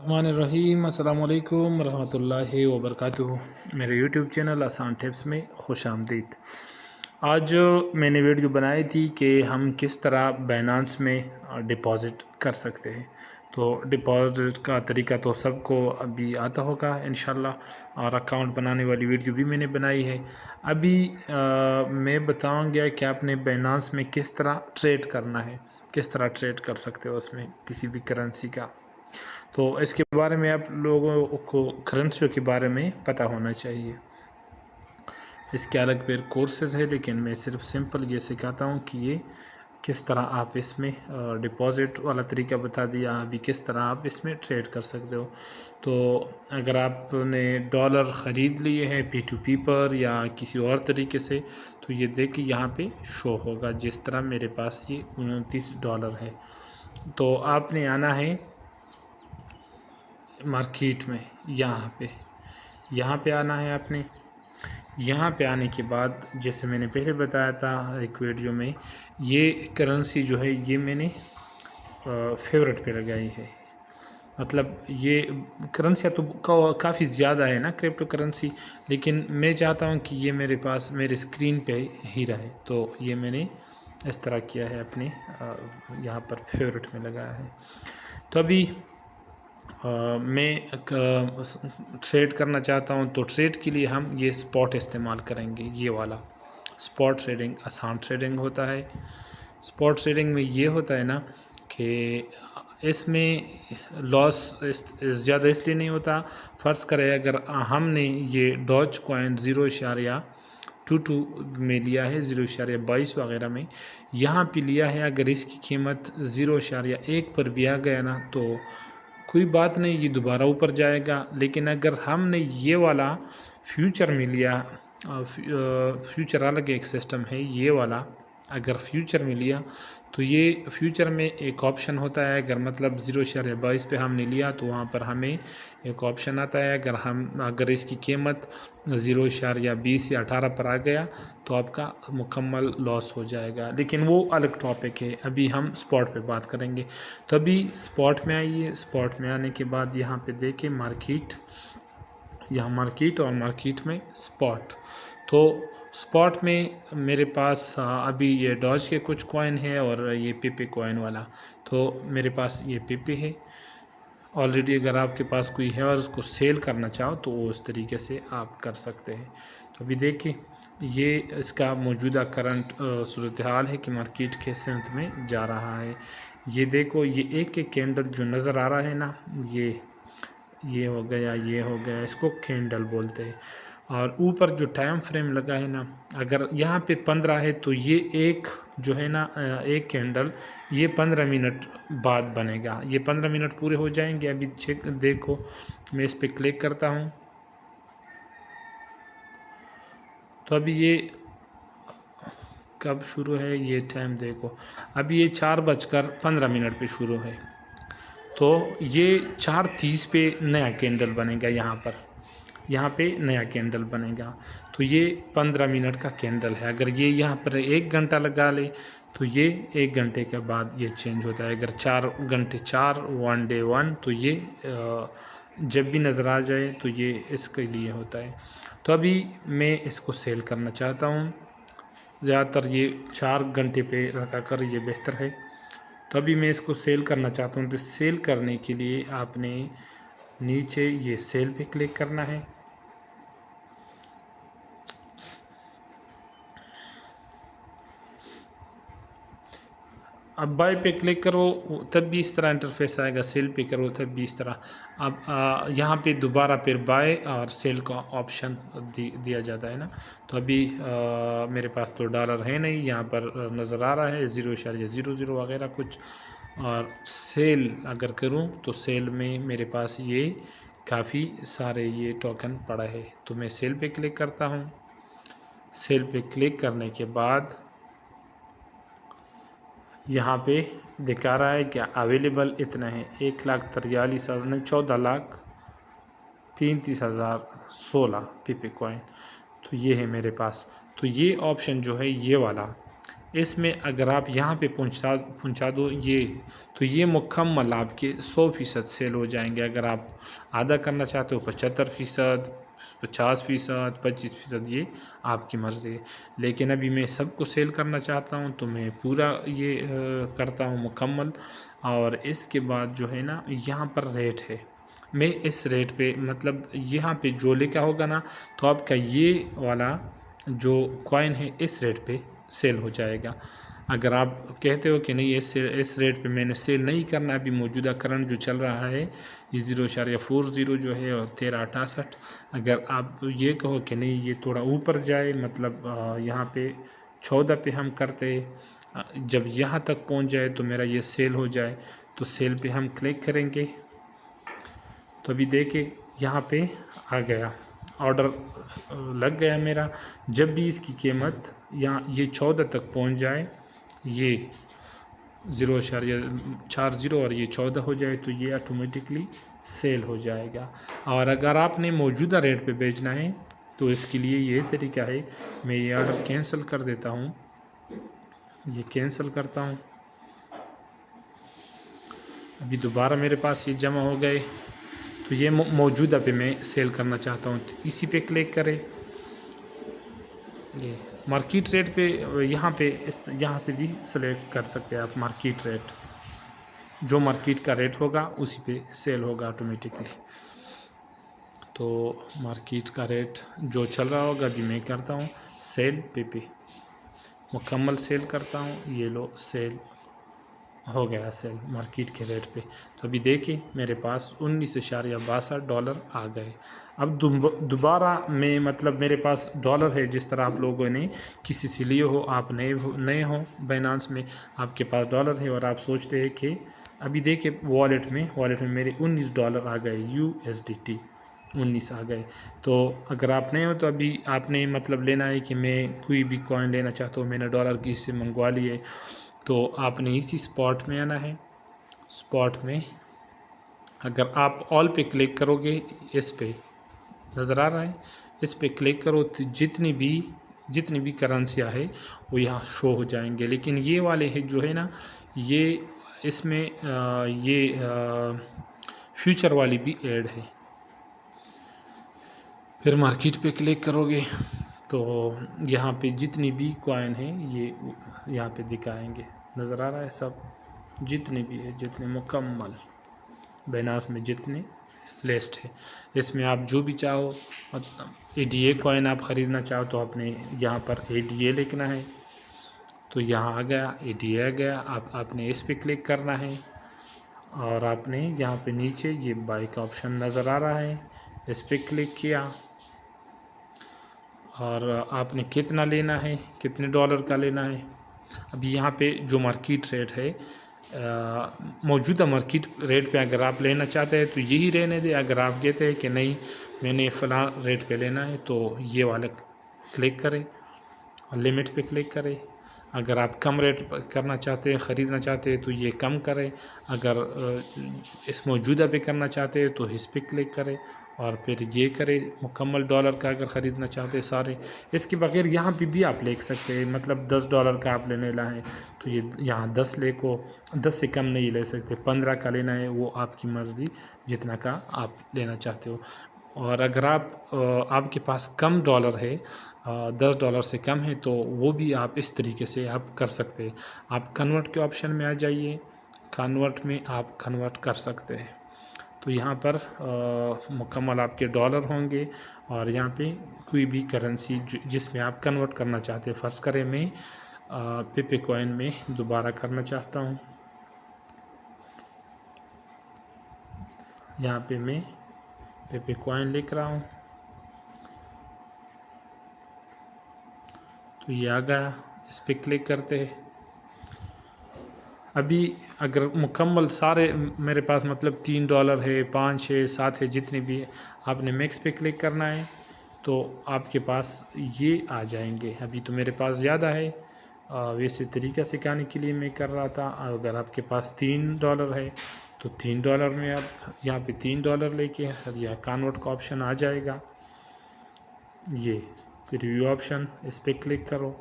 الرحمن الرحیم السلام علیکم ورحمۃ اللہ وبرکاتہ۔ میرے یوٹیوب چینل آسان ٹپس میں خوش آمدید۔ آج میں نے ویڈیو بنائی تھی کہ ہم کس طرح بائنانس میں ڈپازٹ کر سکتے ہیں۔ تو ڈپازٹ کا طریقہ تو سب کو ابھی آتا ہوگا انشاءاللہ، اور اکاؤنٹ بنانے والی ویڈیو بھی میں نے بنائی ہے۔ ابھی میں بتاؤں گا کہ آپ نے بائنانس میں کس طرح ٹریڈ کرنا ہے، کس طرح ٹریڈ کر سکتے ہو اس میں کسی بھی کرنسی کا۔ تو اس کے بارے میں آپ لوگوں کو کرنسیوں کے بارے میں پتہ ہونا چاہیے۔ اس کے الگ پھر کورسز ہے، لیکن میں صرف سمپل یہ سکھاتا ہوں کہ یہ کس طرح آپ اس میں ڈپازٹ والا طریقہ بتا دیا، ابھی کس طرح آپ اس میں ٹریڈ کر سکتے ہو۔ تو اگر آپ نے ڈالر خرید لیے ہیں پی ٹو پی پر یا کسی اور طریقے سے، تو یہ دیکھیں یہاں پہ شو ہوگا، جس طرح میرے پاس یہ $29 ہے۔ تو آپ نے آنا ہے مارکیٹ میں، یہاں پہ آنا ہے آپ نے۔ یہاں پہ آنے کے بعد جیسے میں نے پہلے بتایا تھا ایک ویڈیو میں، یہ کرنسی جو ہے یہ میں نے فیورٹ پہ لگائی ہے۔ مطلب یہ کرنسیاں تو کافی زیادہ ہے نا کرپٹو کرنسی، لیکن میں چاہتا ہوں کہ یہ میرے پاس میرے اسکرین پہ ہی رہے، تو یہ میں نے اس طرح کیا ہے، اپنے یہاں پر فیورٹ میں لگایا ہے۔ تو ابھی میں ٹریڈ کرنا چاہتا ہوں، تو ٹریڈ کے لیے ہم یہ سپاٹ استعمال کریں گے۔ یہ والا سپاٹ ٹریڈنگ آسان ٹریڈنگ ہوتا ہے۔ سپاٹ ٹریڈنگ میں یہ ہوتا ہے نا کہ اس میں لاس زیادہ اس لیے نہیں ہوتا۔ فرض کرے اگر ہم نے یہ ڈاج کوائن 0.22 میں لیا ہے، 0.22 وغیرہ میں یہاں پہ لیا ہے، اگر اس کی قیمت 0.1 پر بھی آ گیا نا تو کوئی بات نہیں، یہ دوبارہ اوپر جائے گا۔ لیکن اگر ہم نے یہ والا فیوچر میں لیا، فیوچر الگ ایک سسٹم ہے، یہ والا اگر فیوچر میں لیا تو یہ فیوچر میں ایک آپشن ہوتا ہے، اگر مطلب 0.22 پہ ہم نے لیا تو وہاں پر ہمیں ایک آپشن آتا ہے، اگر اس کی قیمت 0.20 یا 18 پر آ گیا تو آپ کا مکمل لاس ہو جائے گا، لیکن وہ الگ ٹاپک ہے، ابھی ہم سپاٹ پہ بات کریں گے۔ تو ابھی سپاٹ میں آئیے، سپاٹ میں آنے کے بعد یہاں پہ دیکھیں مارکیٹ، یہاں مارکیٹ اور مارکیٹ میں سپاٹ۔ تو سپاٹ میں میرے پاس ابھی یہ ڈاج کے کچھ کوائن ہے اور یہ پی کوائن والا، تو میرے پاس یہ پی ہے آلریڈی۔ اگر آپ کے پاس کوئی ہے اور اس کو سیل کرنا چاہو تو وہ اس طریقے سے آپ کر سکتے ہیں۔ تو ابھی دیکھیں یہ اس کا موجودہ کرنٹ صورتحال ہے کہ مارکیٹ کے سمت میں جا رہا ہے۔ یہ دیکھو، یہ ایک کینڈل جو نظر آ رہا ہے نا، یہ ہو گیا، یہ ہو گیا، اس کو کینڈل بولتے ہیں۔ اور اوپر جو ٹائم فریم لگا ہے نا، اگر یہاں پہ 15 ہے تو یہ ایک جو ہے نا ایک کینڈل یہ 15 منٹ بعد بنے گا، یہ 15 منٹ پورے ہو جائیں گے۔ ابھی دیکھو میں اس پہ کلک کرتا ہوں، تو ابھی یہ کب شروع ہے، یہ ٹائم دیکھو، ابھی یہ 4:15 پہ شروع ہے، تو یہ 4:30 پہ نیا کینڈل بنے گا، یہاں پہ نیا کینڈل بنے گا۔ تو یہ 15 منٹ کا کینڈل ہے۔ اگر یہ یہاں پر 1 گھنٹہ لگا لے تو یہ 1 گھنٹے کے بعد یہ چینج ہوتا ہے۔ اگر 4 گھنٹے 1 ڈے 1 تو یہ جب بھی نظر آ جائے تو یہ اس کے لیے ہوتا ہے۔ تو ابھی میں اس کو سیل کرنا چاہتا ہوں، زیادہ تر یہ 4 گھنٹے پہ رکھا کر یہ بہتر ہے۔ تو ابھی میں اس کو سیل کرنا چاہتا ہوں، تو سیل کرنے کے لیے آپ نے نیچے یہ سیل پہ کلک کرنا ہے۔ اب بائی پہ کلک کرو تب بھی اس طرح انٹرفیس آئے گا، سیل پہ کرو تب بھی اس طرح۔ اب یہاں پہ دوبارہ پھر بائی اور سیل کا آپشن دیا جاتا ہے نا۔ تو ابھی میرے پاس تو ڈالر ہے نہیں، یہاں پر نظر آ رہا ہے 0.00 وغیرہ کچھ، اور سیل اگر کروں تو سیل میں میرے پاس یہ کافی سارے یہ ٹوکن پڑا ہے، تو میں سیل پہ کلک کرتا ہوں۔ سیل پہ کلک کرنے کے بعد یہاں پہ دکھا رہا ہے کہ اویلیبل اتنا ہے، 1,43,34,16 پی کوائن، تو یہ ہے میرے پاس۔ تو یہ آپشن جو ہے یہ والا اس میں اگر آپ یہاں پہ پہنچا دو یہ، تو یہ مکمل آپ کے 100% سیل ہو جائیں گے۔ اگر آپ آدھا کرنا چاہتے ہو 75%، 50%، 25%، یہ آپ کی مرضی ہے۔ لیکن ابھی میں سب کو سیل کرنا چاہتا ہوں تو میں پورا یہ کرتا ہوں مکمل۔ اور اس کے بعد جو ہے نا یہاں پر ریٹ ہے، میں اس ریٹ پہ مطلب یہاں پہ جو لکھا ہوگا نا تو آپ کا یہ والا جو کوائن ہے اس ریٹ پہ سیل ہو جائے گا۔ اگر آپ کہتے ہو کہ نہیں اس ریٹ پہ میں نے سیل نہیں کرنا، ابھی موجودہ کرنٹ جو چل رہا ہے یہ 0.40 جو ہے اور 13.68، اگر آپ یہ کہو کہ نہیں یہ تھوڑا اوپر جائے، مطلب یہاں پہ 14 پہ ہم کرتے، جب یہاں تک پہنچ جائے تو میرا یہ سیل ہو جائے، تو سیل پہ ہم کلک کریں گے۔ تو ابھی دیکھیں یہاں پہ آ گیا، آرڈر لگ گیا میرا۔ جب بھی اس کی قیمت یہاں یہ 14 تک پہنچ جائے، یہ 0.40 اور یہ 14 ہو جائے تو یہ آٹومیٹکلی سیل ہو جائے گا۔ اور اگر آپ نے موجودہ ریٹ پہ بیچنا ہے تو اس کے لیے یہ طریقہ ہے، میں یہ آرڈر کینسل کر دیتا ہوں، یہ کینسل کرتا ہوں۔ ابھی دوبارہ میرے پاس یہ جمع ہو گئے، تو یہ موجودہ پہ میں سیل کرنا چاہتا ہوں، اسی پہ کلک کریں۔ یہ مارکیٹ ریٹ پہ یہاں سے بھی سلیکٹ کر سکتے ہیں آپ، مارکیٹ ریٹ جو مارکیٹ کا ریٹ ہوگا اسی پہ سیل ہوگا آٹومیٹکلی۔ تو مارکیٹ کا ریٹ جو چل رہا ہوگا ابھی میں کرتا ہوں سیل پہ مکمل سیل کرتا ہوں، یہ لو سیل ہو گیا، سیل مارکیٹ کے ریٹ پہ۔ تو ابھی دیکھیں میرے پاس $19.62 آ گئے۔ اب دوبارہ میں مطلب میرے پاس ڈالر ہے، جس طرح آپ لوگوں نے کسی سے لیے ہو، آپ نئے ہو بائنانس میں، آپ کے پاس ڈالر ہے اور آپ سوچتے ہیں کہ ابھی دیکھیں والیٹ میں میرے $19 آ گئے، USDT 19 آ گئے۔ تو اگر آپ نئے ہو تو ابھی آپ نے مطلب لینا ہے کہ میں کوئی بھی کوائن لینا چاہتا ہوں، میں نے ڈالر کی سے منگوا لیے، تو آپ نے اسی سپاٹ میں آنا ہے۔ سپاٹ میں اگر آپ آل پہ کلک کرو گے، اس پہ نظر آ رہا ہے، اس پہ کلک کرو تو جتنی بھی کرنسیاں ہے وہ یہاں شو ہو جائیں گے۔ لیکن یہ والے ہے جو ہے نا، یہ اس میں یہ فیوچر والی بھی ایڈ ہے۔ پھر مارکیٹ پہ کلک کرو گے تو یہاں پہ جتنی بھی کوائن ہیں یہ یہاں پہ دکھائیں گے، نظر آ رہا ہے سب، جتنے بھی ہے، جتنے مکمل بائنانس میں جتنے لسٹ ہے، اس میں آپ جو بھی چاہو ADA کوائن آپ خریدنا چاہو تو آپ نے یہاں پر ADA لکھنا ہے، تو یہاں آ گیا ADA آ گیا، آپ نے اس پہ کلک کرنا ہے، اور آپ نے یہاں پہ نیچے یہ بائی کا آپشن نظر آ رہا ہے، اس پہ کلک کیا، اور آپ نے کتنا لینا ہے، کتنے ڈالر کا لینا ہے۔ ابھی یہاں پہ جو مارکیٹ ریٹ ہے، موجودہ مارکیٹ ریٹ پہ اگر آپ لینا چاہتے ہیں تو یہی رہنے دیں، اگر آپ کہتے ہیں کہ نہیں میں نے فلاں ریٹ پہ لینا ہے تو یہ والا کلک کریں اور لمٹ پہ کلک کریں۔ اگر آپ کم ریٹ کرنا چاہتے ہیں، خریدنا چاہتے ہیں تو یہ کم کریں، اگر اس موجودہ پہ کرنا چاہتے ہیں تو اس پہ کلک کریں اور پھر یہ کریں مکمل ڈالر کا اگر خریدنا چاہتے ہیں سارے۔ اس کے بغیر یہاں پہ بھی آپ لے سکتے ہیں، مطلب $10 کا آپ لینے ہے تو یہ یہاں 10 لے کو 10 سے کم نہیں لے سکتے، 15 کا لینا ہے وہ آپ کی مرضی، جتنا کا آپ لینا چاہتے ہو۔ اور اگر آپ کے پاس کم ڈالر ہے، $10 سے کم ہے، تو وہ بھی آپ اس طریقے سے آپ کر سکتے ہیں۔ آپ کنورٹ کے آپشن میں آ جائیے، کنورٹ میں آپ کنورٹ کر سکتے ہیں، تو یہاں پر مکمل آپ کے ڈالر ہوں گے، اور یہاں پہ کوئی بھی کرنسی جس میں آپ کنورٹ کرنا چاہتے ہیں، فرض کریں میں پے کوائن میں دوبارہ کرنا چاہتا ہوں، یہاں پہ میں پے کوائن لکھ رہا ہوں، تو یہ آ گیا، اس پہ کلک کرتے ہیں۔ ابھی اگر مکمل سارے میرے پاس مطلب $3 ہے، 5 ہے، 7 ہے، جتنے بھی ہے، آپ نے میکس پہ کلک کرنا ہے تو آپ کے پاس یہ آ جائیں گے۔ ابھی تو میرے پاس زیادہ ہے، ویسے طریقہ سکھانے کے لیے میں کر رہا تھا۔ اگر آپ کے پاس $3 ہے تو $3 میں آپ یہاں پہ $3 لے کے یا کنورٹ کا آپشن آ جائے گا، یہ پھر ویو آپشن، اس پہ کلک کرو،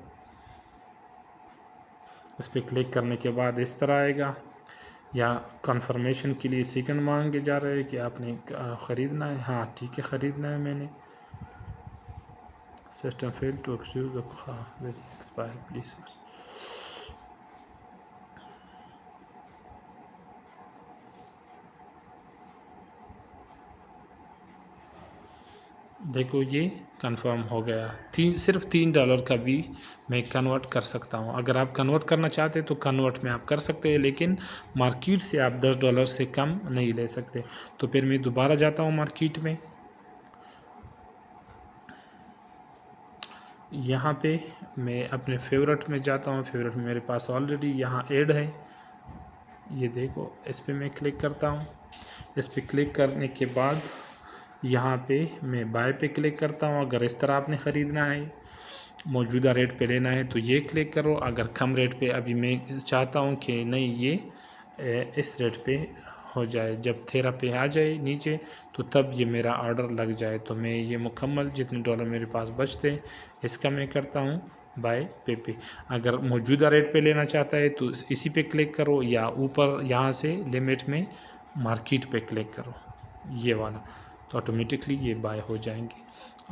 اس پہ کلک کرنے کے بعد اس طرح آئے گا، یا کنفرمیشن کے لیے سیکنڈ مانگے جا رہے کہ آپ نے خریدنا ہے. ہاں ٹھیک ہے، خریدنا ہے میں نے. System fail to expire please. دیکھو یہ کنفرم ہو گیا. صرف $3 کا بھی میں کنورٹ کر سکتا ہوں. اگر آپ کنورٹ کرنا چاہتے تو کنورٹ میں آپ کر سکتے ہیں، لیکن مارکیٹ سے آپ $10 سے کم نہیں لے سکتے. تو پھر میں دوبارہ جاتا ہوں مارکیٹ میں. یہاں پہ میں اپنے فیورٹ میں جاتا ہوں. فیورٹ میں میرے پاس آلریڈی یہاں ایڈ ہے، یہ دیکھو. اس پہ میں کلک کرتا ہوں. اس پہ کلک کرنے کے بعد یہاں پہ میں بائی پہ کلک کرتا ہوں. اگر اس طرح آپ نے خریدنا ہے، موجودہ ریٹ پہ لینا ہے تو یہ کلک کرو. اگر کم ریٹ پہ ابھی میں چاہتا ہوں کہ نہیں یہ اس ریٹ پہ ہو جائے، جب تھیرا پہ آ جائے نیچے تو تب یہ میرا آرڈر لگ جائے، تو میں یہ مکمل جتنے ڈالر میرے پاس بچتے اس کا میں کرتا ہوں بائی پہ. اگر موجودہ ریٹ پہ لینا چاہتا ہے تو اسی پہ کلک کرو، یا اوپر یہاں سے لمٹ میں مارکیٹ پہ کلک کرو یہ والا، تو آٹومیٹکلی یہ بائی ہو جائیں گے.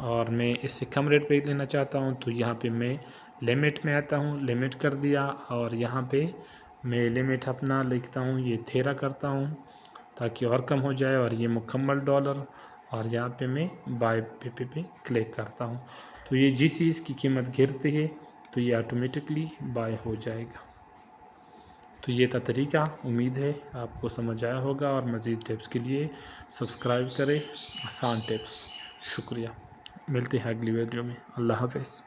اور میں اس سے کم ریٹ پہ لینا چاہتا ہوں تو یہاں پہ میں لمٹ میں آتا ہوں. لمٹ کر دیا، اور یہاں پہ میں لمٹ اپنا لکھتا ہوں، یہ تھیرا کرتا ہوں تاکہ اور کم ہو جائے، اور یہ مکمل ڈالر. اور یہاں پہ میں بائی پہ کلک کرتا ہوں. تو یہ جس چیز کی قیمت گرتی ہے تو یہ آٹومیٹکلی بائی ہو جائے گا. تو یہ تھا طریقہ. امید ہے آپ کو سمجھ آیا ہوگا، اور مزید ٹپس کے لیے سبسکرائب کریں آسان ٹپس. شکریہ. ملتے ہیں اگلی ویڈیو میں. اللہ حافظ.